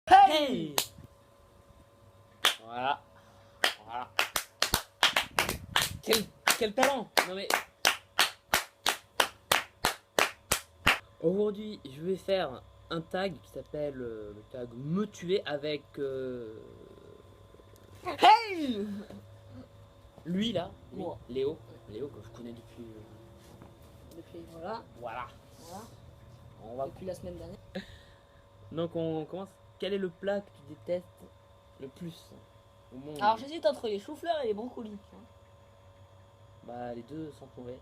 Hey! Voilà. Voilà. Quel talent! Non mais. Aujourd'hui, je vais faire un tag qui s'appelle le tag me tuer avec Hey! lui là, lui, Moi. Léo que je connais depuis. Depuis, voilà. Voilà. On va. Depuis la semaine dernière. Donc on commence. Quel est le plat que tu détestes le plus au monde? Alors j'hésite entre les choux-fleurs et les brocolis. Tu vois. Bah les deux sont mauvais.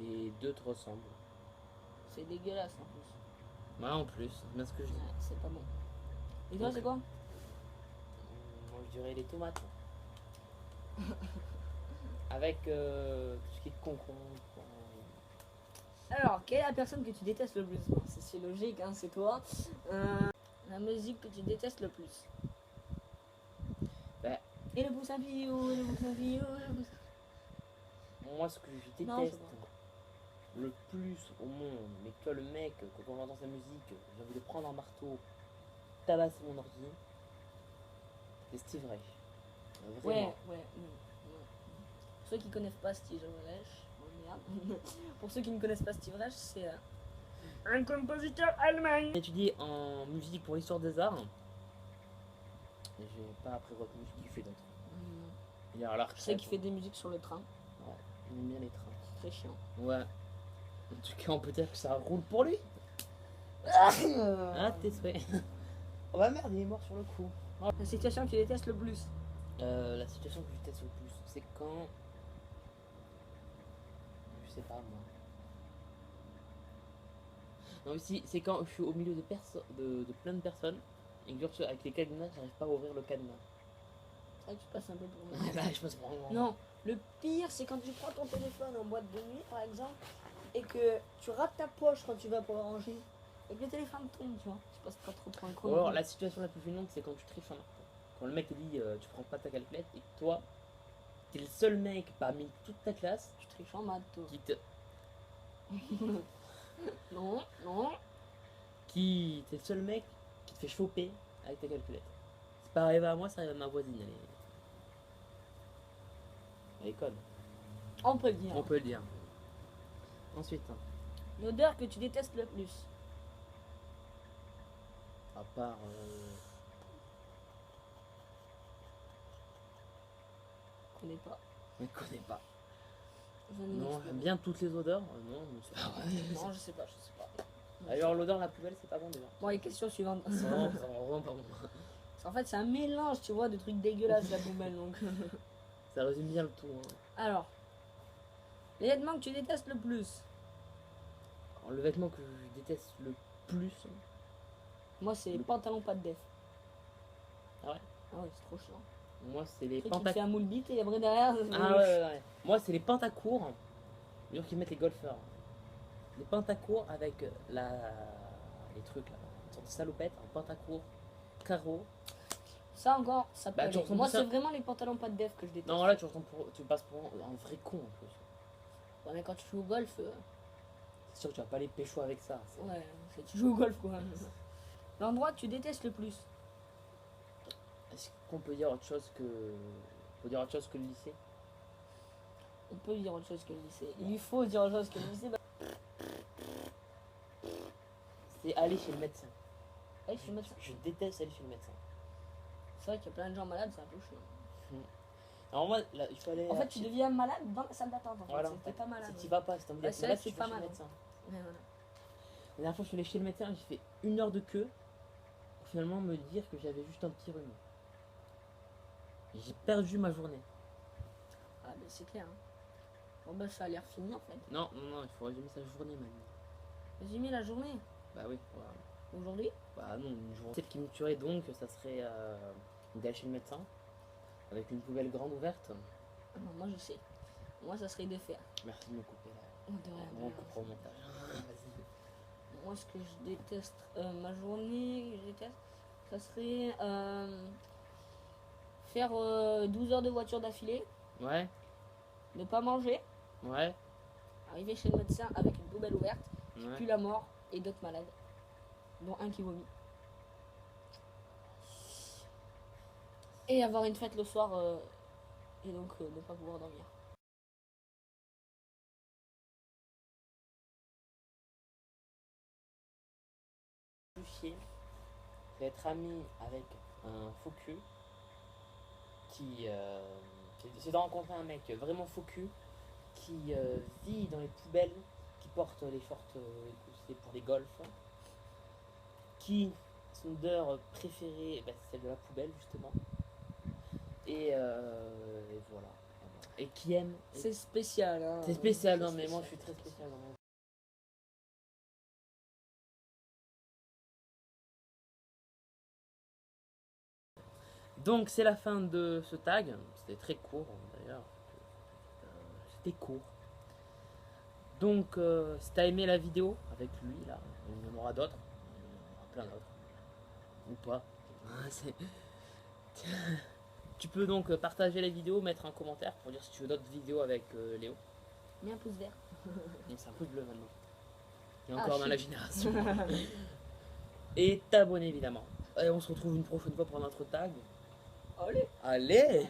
Les deux te ressemblent. C'est dégueulasse en plus. Moi en plus, c'est bien ce que je dis. Ouais, c'est pas bon. Et toi, c'est quoi? Moi je dirais les tomates. Avec tout ce qui est concombre. Alors, quelle est la personne que tu détestes le plus? Bon, c'est logique, hein, c'est toi. La musique que tu détestes le plus. Bah, Et le pouce à bio, le pouce à bio, le pouce moi ce que je Non, déteste c'est le plus au monde, mais que le mec, quand on entend sa musique, j'ai envie de prendre un marteau, tabasser mon ordi, c'est Steve Reich. Vraiment. Ouais. Pour ceux qui connaissent pas Steve Reich, oh merde. Pour ceux qui ne connaissent pas Steve Reich, c'est un compositeur allemand. J'ai étudié en musique pour l'histoire des arts. Et j'ai pas après retenu ce qu'il fait d'autre. Il est à la Je sais retraite. qu'il fait des musiques sur le train. Ouais, il aime bien les trains. C'est très chiant. Ouais. En tout cas, on peut dire que ça roule pour lui. Ah, tes souhaits. Oh bah merde, il est mort sur le coup. La situation que tu détestes le plus. La situation que je déteste le plus, c'est quand. Je sais pas moi. Non, mais si, c'est quand je suis au milieu de plein de personnes et que avec les cadenas, j'arrive pas à ouvrir le cadenas. C'est vrai que tu passes un peu pour moi. Là, je pense vraiment. Non, le pire, c'est quand tu prends ton téléphone en boîte de nuit, par exemple, et que tu rates ta poche quand tu vas pour le ranger, et que le téléphone tombe, tu vois. Tu passes pas trop pour un con. Ou alors, la situation la plus gênante, c'est quand tu triches en marteau. Quand le mec te dit tu prends pas ta calculette et que toi, t'es le seul mec parmi toute ta classe Tu triches en maths, toi. qui te. Non. T'es le seul mec qui te fait choper avec ta calculette. C'est pas arrivé à moi, ça arrive à ma voisine. Elle est conne. On peut le dire. On peut le dire. Ensuite, hein, L'odeur que tu détestes le plus. à part. Je connais pas. Je ne connais pas. Je ne Non, m'explique j'aime bien toutes les odeurs. Non, c'est pas vrai. Non, je sais pas. D'ailleurs, l'odeur la plus belle, c'est pas bon déjà. Bon, les questions suivantes. Ça rend vraiment pas bon. En fait, c'est un mélange, tu vois, de trucs dégueulasses, la poubelle, donc. Ça résume bien le tout. Hein. Alors, les vêtements que tu détestes le plus. Alors, le vêtement que je déteste le plus. Moi, c'est les pantalons pas de def. Ah ouais. Ah ouais, c'est trop chiant. Moi, c'est les Le truc qui te fait pantacours. un moule bite et après derrière. Ah ouais. Moi, c'est les pantacours. Les gens qui mettent les golfeurs. Les pantacours avec les trucs là. Une sorte de salopette, un pantacourt, carreau. Ça encore, ça peut Bah, aller. tu ressembles Moi, plus c'est à- vraiment les pantalons pas de def que je déteste. Non, là, tu passes pour un vrai con en plus. Ouais, mais quand tu joues au golf, C'est sûr que tu vas pas les pécho avec ça. ouais, tu joues au golf quoi. L'endroit que tu détestes le plus. Est-ce qu'on peut dire autre chose que. On peut dire autre chose que le lycée? On peut dire autre chose que le lycée. Il faut dire autre chose que le lycée. Bah... C'est aller chez le médecin. Ouais, je suis médecin. Je déteste aller chez le médecin. C'est vrai qu'il y a plein de gens malades, c'est un peu chiant. Alors moi, là, il faut aller. En fait, tu deviens malade dans la salle d'attente. En fait. Voilà. C'était pas malade. Si tu vas pas, si t'as envie Ouais, d'être c'est vrai malade, que c'est tu pas vas chez le mal, médecin. Ouais, voilà. La dernière fois, je suis allé chez le médecin, j'ai fait 1 heure de queue pour finalement me dire que j'avais juste un petit rhume. Et j'ai perdu ma journée. Ah, bah c'est clair. Hein. Bon, bah ça a l'air fini en fait. Non, il faut résumer sa journée, man. Résumer la journée. Bah oui, voilà. Aujourd'hui. Bah non, une journée. Celle qui me tuerait donc, ça serait d'aller chez le médecin avec une poubelle grande ouverte. Ah non, moi je sais. Moi, ça serait de faire. Merci de me couper là. Oh, de rien, de On rien. coupera au montage. Vas-y. Moi, ce que je déteste, ma journée, que je déteste, ça serait faire 12 heures de voiture d'affilée, Ouais, ne pas manger, ouais, arriver chez le médecin avec une poubelle ouverte, puis ouais. la mort et d'autres malades, dont un qui vomit. Et avoir une fête le soir et donc ne pas pouvoir dormir. Le chier, c'est être ami avec un faux cul c'est de rencontrer un mec vraiment faux cul qui vit dans les poubelles, qui porte les shorts c'est pour les golfs, qui son odeur préférée, bah, c'est celle de la poubelle justement, et voilà. Et qui aime. C'est spécial, hein. C'est spécial, C'est non mais moi spécial. je suis très spécial dans mon. Donc c'est la fin de ce tag, c'était très court d'ailleurs, c'était court. Donc si t'as aimé la vidéo avec lui là, il y en aura d'autres, il y en aura plein d'autres, ou pas. Tu peux donc partager la vidéo, mettre un commentaire pour dire si tu veux d'autres vidéos avec Léo. Mets un pouce vert. Non, c'est un pouce bleu maintenant. Et Ah, encore dans la shit. génération. Et t'abonner évidemment. Et on se retrouve une prochaine fois pour notre tag. Allez. Allez!